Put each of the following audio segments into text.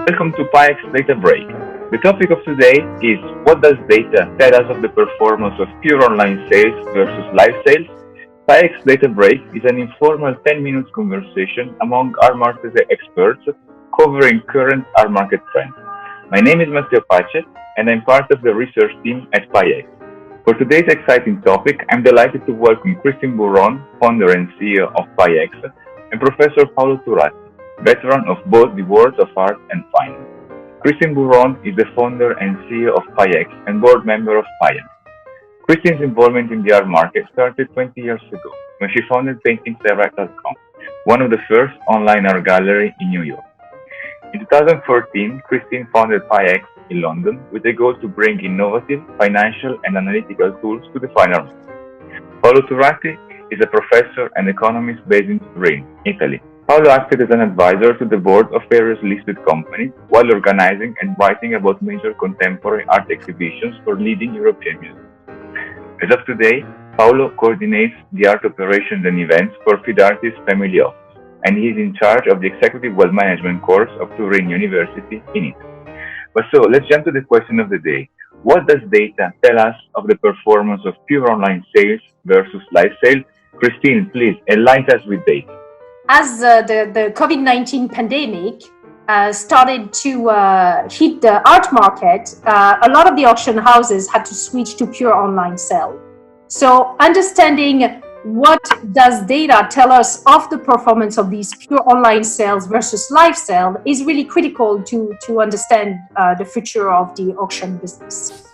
Welcome to Pi-eX Data Break. The topic of today is what does data tell us of the performance of pure online sales versus live sales? Pi-eX Data Break is an informal 10-minute conversation among our market experts covering current our market trends. My name is Matteo Pace and I'm part of the research team at Pi-eX. For today's exciting topic, I'm delighted to welcome Christine Bourron, founder and CEO of Pi-eX, and Professor Paolo Turati, veteran of both the worlds of art and finance. Christine Bourron is the founder and CEO of Pi-eX and board member of Pi-eX. Christine's involvement in the art market started 20 years ago when she founded PaintingsDirect.com, one of the first online art galleries in New York. In 2014, Christine founded Pi-eX in London with a goal to bring innovative financial and analytical tools to the fine art market. Paolo Turati is a professor and economist based in Turin, Italy. Paolo acted as an advisor to the board of various listed companies while organizing and writing about major contemporary art exhibitions for leading European museums. As of today, Paolo coordinates the art operations and events for Fidarti's family office, and he is in charge of the Executive Wealth Management course of Turin University in Italy. But so, let's jump to the question of the day. What does data tell us of the performance of pure online sales versus live sales? Christine, please enlighten us with data. As the COVID-19 pandemic started to hit the art market, a lot of the auction houses had to switch to pure online sale. So understanding what does data tell us of the performance of these pure online sales versus live sale is really critical to understand the future of the auction business.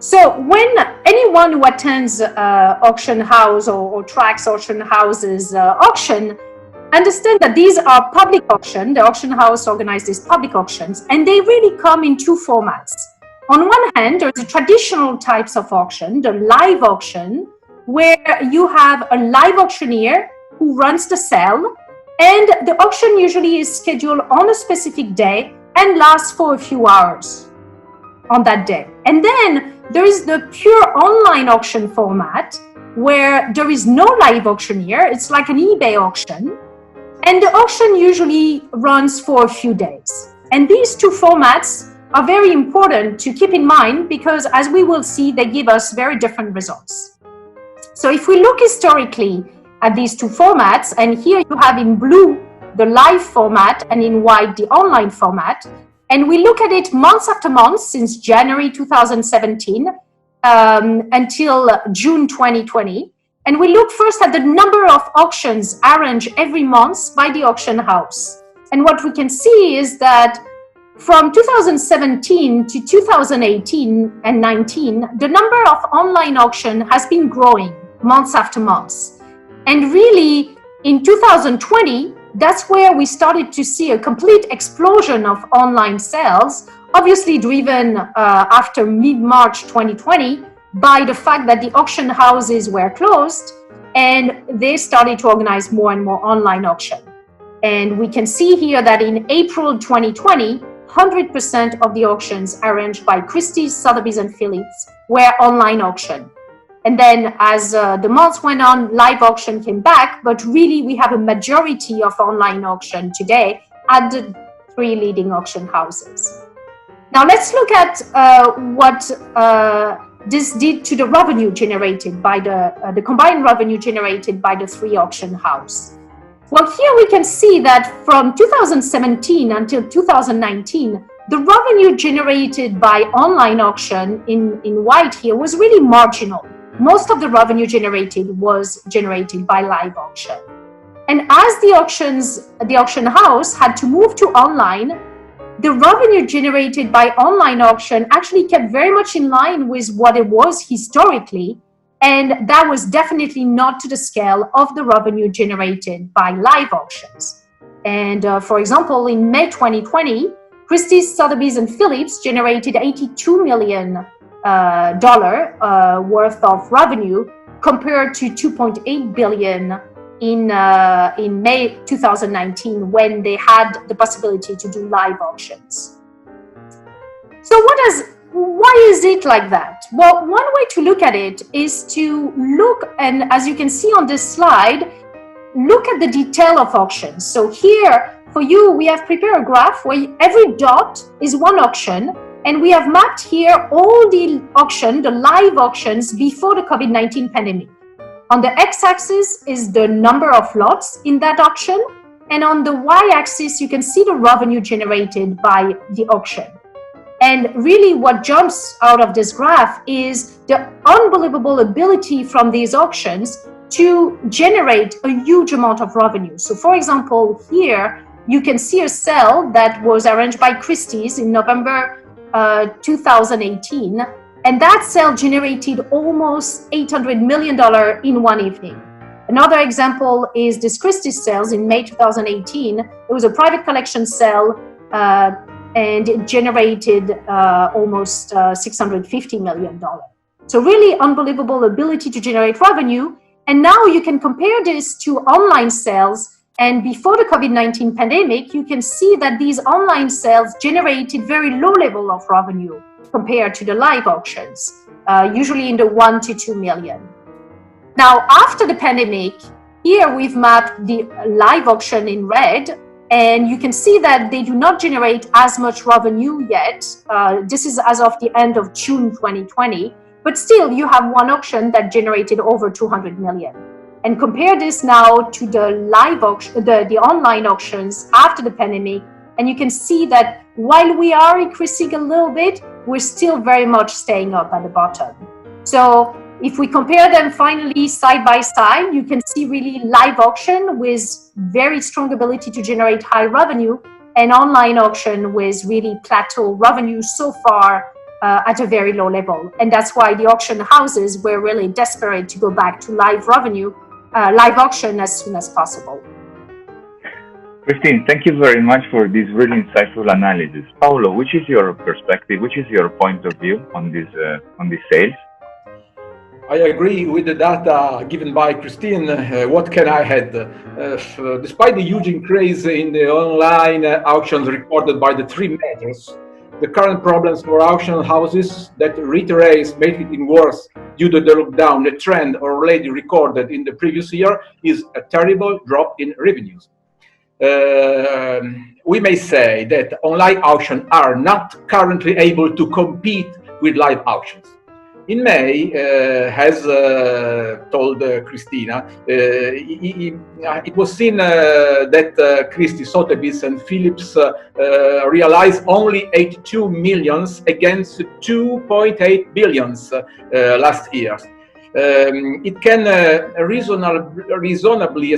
So when anyone who attends auction house or tracks auction houses auction, understand that these are public auction. The auction house organizes these public auctions, and they really come in two formats. On one hand, there's the traditional types of auction, the live auction, where you have a live auctioneer who runs the sale, and the auction usually is scheduled on a specific day and lasts for a few hours on that day. And then there is the pure online auction format where there is no live auctioneer. It's like an eBay auction. And the auction usually runs for a few days. And these two formats are very important to keep in mind because, as we will see, they give us very different results. So if we look historically at these two formats, and here you have in blue the live format and in white the online format, and we look at it month after month since January 2017 until June 2020. And we look first at the number of auctions arranged every month by the auction house. And what we can see is that from 2017 to 2018 and 19, the number of online auction has been growing month after month. And really, in 2020, that's where we started to see a complete explosion of online sales, obviously driven after mid-March 2020 by the fact that the auction houses were closed and they started to organize more and more online auction. And we can see here that in April 2020, 100% of the auctions arranged by Christie's, Sotheby's, and Phillips were online auction. And then as the months went on, live auction came back, but really we have a majority of online auction today at the three leading auction houses. Now let's look at what this did to the revenue generated by the combined revenue generated by the three auction houses. Well, here we can see that from 2017 until 2019, the revenue generated by online auction in white here was really marginal. Most of the revenue generated was generated by live auction. And as the auction house had to move to online, the revenue generated by online auction actually kept very much in line with what it was historically. And that was definitely not to the scale of the revenue generated by live auctions. And for example, in May 2020, Christie's, Sotheby's, and Phillips generated $82 million worth of revenue compared to $2.8 billion in May 2019 when they had the possibility to do live auctions. So why is it like that? Well, one way to look at it is to look, and as you can see on this slide, look at the detail of auctions. So here, for you, we have prepared a graph where every dot is one auction, and we have mapped here all the live auctions before the COVID-19 pandemic. On the x-axis is the number of lots in that auction, and on the y-axis, you can see the revenue generated by the auction. And really what jumps out of this graph is the unbelievable ability from these auctions to generate a huge amount of revenue. So for example, here you can see a sale that was arranged by Christie's in November 2018, and that sale generated almost $800 million in one evening. Another example is this Christie's sales in May 2018. It was a private collection sale, and it generated almost $650 million. So really unbelievable ability to generate revenue. And now you can compare this to online sales. And before the COVID-19 pandemic, you can see that these online sales generated very low level of revenue compared to the live auctions, usually in the 1 to 2 million. Now, after the pandemic, here we've mapped the live auction in red, and you can see that they do not generate as much revenue yet. This is as of the end of June 2020, but still you have one auction that generated over 200 million. And compare this now to the live auction, the online auctions after the pandemic, and you can see that while we are increasing a little bit, we're still very much staying up at the bottom. So if we compare them finally side by side, you can see really live auction with very strong ability to generate high revenue, and online auction with really plateau revenue so far at a very low level. And that's why the auction houses were really desperate to go back to live auction as soon as possible. Christine, thank you very much for this really insightful analysis. Paolo, which is your perspective? Which is your point of view on these sales? I agree with the data given by Christine. What can I add? Despite the huge increase in the online auctions recorded by the three majors, the current problems for auction houses that reiterates made it worse due to the lockdown, the trend already recorded in the previous year is a terrible drop in revenues. We may say that online auctions are not currently able to compete with live auctions. In May, as told Christina, it was seen that Christie, Sotheby's and Phillips realized only 82 millions against 2.8 billions last year. It can reasonably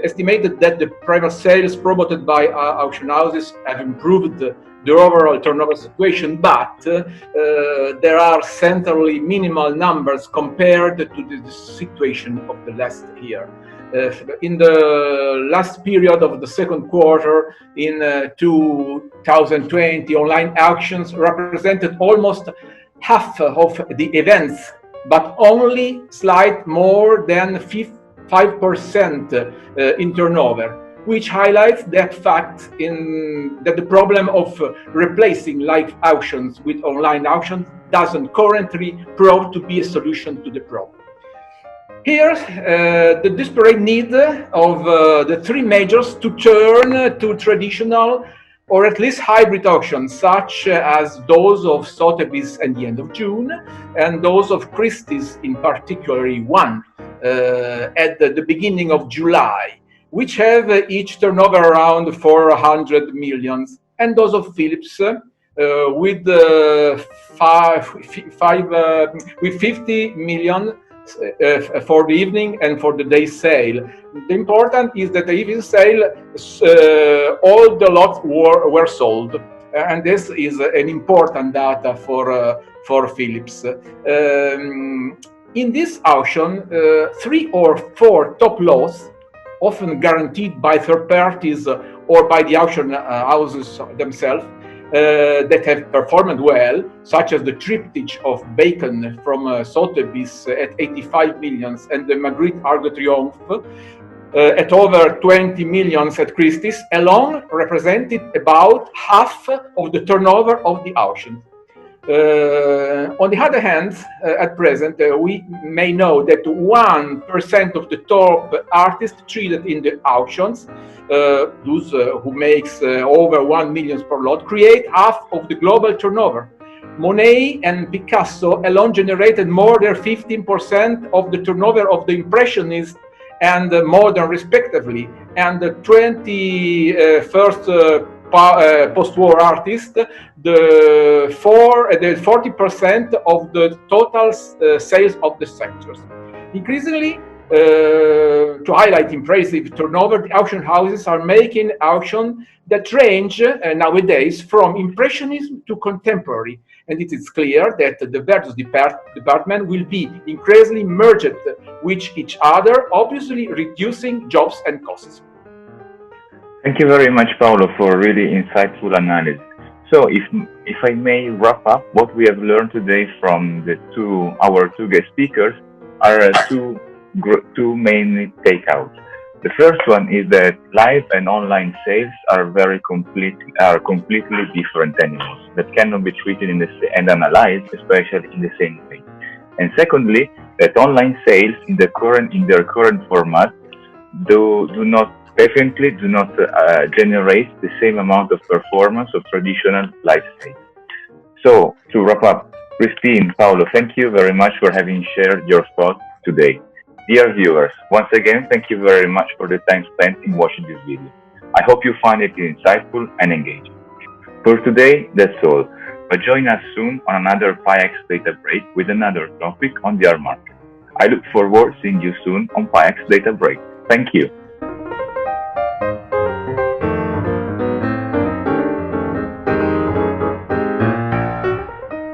estimated that the private sales promoted by auction houses have improved the overall turnover situation, but there are centrally minimal numbers compared to the situation of the last year. In the last period of the second quarter in 2020, online auctions represented almost half of the events, but only slight more than 5% in turnover, which highlights that fact that the problem of replacing live auctions with online auctions doesn't currently prove to be a solution to the problem. Here, the desperate need of the three majors to turn to traditional or at least hybrid auctions, such as those of Sotheby's at the end of June and those of Christie's, in particular one at the beginning of July, which have each turnover around 400 millions, and those of Phillips with 50 million for the evening and for the day sale. The important is that the evening sale, all the lots were sold, and this is an important data for Phillips. In this auction, 3 or 4 top lots, often guaranteed by third parties or by the auction houses themselves, that have performed well, such as the triptych of Bacon from Sotheby's at 85 millions and the Magritte Arc de Triomphe at over 20 millions at Christie's, alone represented about half of the turnover of the auction. On the other hand, at present, we may know that 1% of the top artists treated in the auctions, those who makes over 1 million per lot, create half of the global turnover. Monet and Picasso alone generated more than 15% of the turnover of the Impressionist and modern respectively, and the 21st post-war artist, the 40% of the total sales of the sectors. Increasingly, to highlight impressive turnover, the auction houses are making auctions that range nowadays from impressionism to contemporary, and it is clear that the various departments will be increasingly merged with each other, obviously reducing jobs and costs. Thank you very much, Paolo, for really insightful analysis. So, if I may wrap up, what we have learned today from our two guest speakers are two main takeouts. The first one is that live and online sales are completely different animals that cannot be treated and analyzed, especially in the same way. And secondly, that online sales in their current format definitely do not generate the same amount of performance of traditional live sales. So, to wrap up, Christine, Paolo, thank you very much for having shared your thoughts today. Dear viewers, once again, thank you very much for the time spent in watching this video. I hope you find it insightful and engaging. For today, that's all. But join us soon on another Pi-eX Data Break with another topic on the art market. I look forward to seeing you soon on Pi-eX Data Break. Thank you.